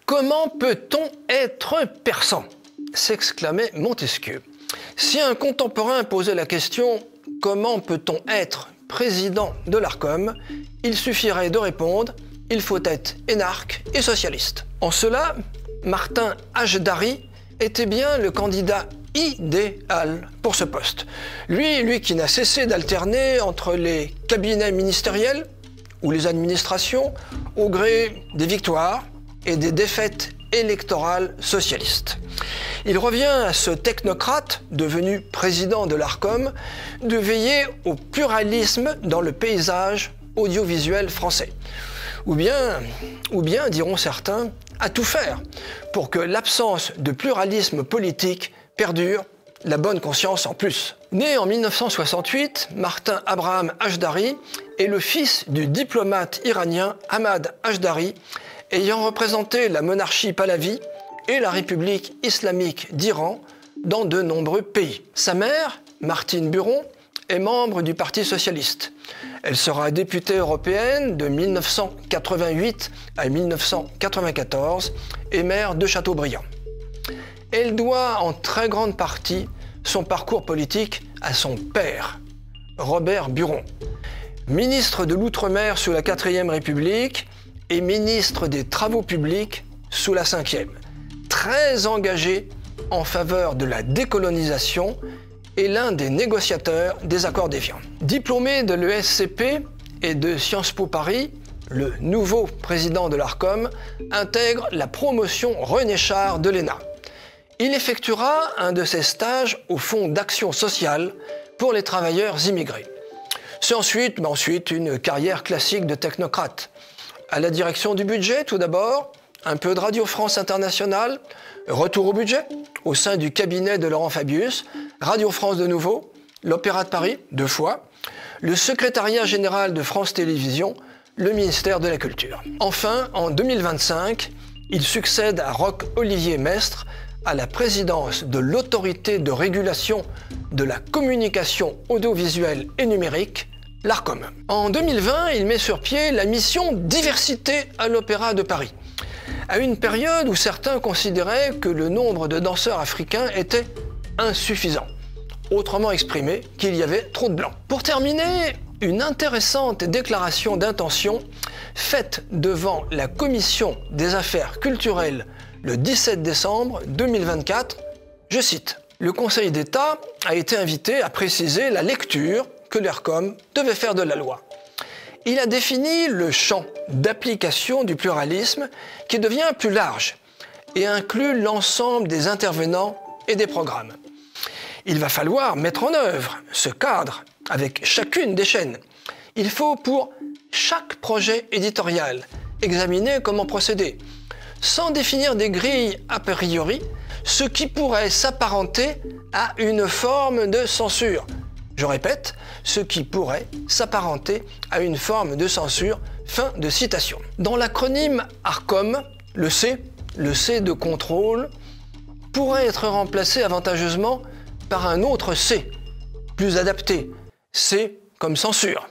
Comment peut-on être persan ? S'exclamait Montesquieu. Si un contemporain posait la question « Comment peut-on être président de l'Arcom ?», il suffirait de répondre « Il faut être énarque et socialiste ». En cela, Martin Hajdari était bien le candidat idéal pour ce poste. Lui qui n'a cessé d'alterner entre les cabinets ministériels ou les administrations au gré des victoires et des défaites électorales socialistes. Il revient à ce technocrate, devenu président de l'Arcom, de veiller au pluralisme dans le paysage audiovisuel français. Ou bien, diront certains, à tout faire pour que l'absence de pluralisme politique perdure, la bonne conscience en plus. Né en 1968, Martin Abraham Hajdari est le fils du diplomate iranien Ahmad Hajdari, ayant représenté la monarchie pahlavi et la République islamique d'Iran dans de nombreux pays. Sa mère, Martine Buron, est membre du Parti socialiste. Elle sera députée européenne de 1988 à 1994 et maire de Châteaubriand. Elle doit en très grande partie son parcours politique à son père, Robert Buron, ministre de l'Outre-mer sous la 4e République et ministre des Travaux publics sous la 5e, très engagé en faveur de la décolonisation et l'un des négociateurs des accords d'Évian. Diplômé de l'ESCP et de Sciences Po Paris, le nouveau président de l'Arcom intègre la promotion René Char de l'ENA. Il effectuera un de ses stages au Fonds d'action sociale pour les travailleurs immigrés. C'est ensuite une carrière classique de technocrate. À la direction du budget, tout d'abord, un peu de Radio France Internationale, retour au budget, au sein du cabinet de Laurent Fabius, Radio France de nouveau, l'Opéra de Paris, 2 fois, le secrétariat général de France Télévisions, le ministère de la Culture. Enfin, en 2025, il succède à Roch-Olivier Mestre à la présidence de l'Autorité de régulation de la communication audiovisuelle et numérique, l'Arcom. En 2020, il met sur pied la mission Diversité à l'Opéra de Paris, à une période où certains considéraient que le nombre de danseurs africains était insuffisant. Autrement exprimé, qu'il y avait trop de blancs. Pour terminer, une intéressante déclaration d'intention faite devant la Commission des affaires culturelles le 17 décembre 2024, je cite, « Le Conseil d'État a été invité à préciser la lecture que l'Arcom devait faire de la loi. Il a défini le champ d'application du pluralisme qui devient plus large et inclut l'ensemble des intervenants et des programmes. Il va falloir mettre en œuvre ce cadre avec chacune des chaînes. Il faut pour chaque projet éditorial examiner comment procéder, sans définir des grilles a priori, ce qui pourrait s'apparenter à une forme de censure. Je répète, ce qui pourrait s'apparenter à une forme de censure. » Fin de citation. Dans l'acronyme Arcom, le C de contrôle, pourrait être remplacé avantageusement par un autre C, plus adapté, C comme censure.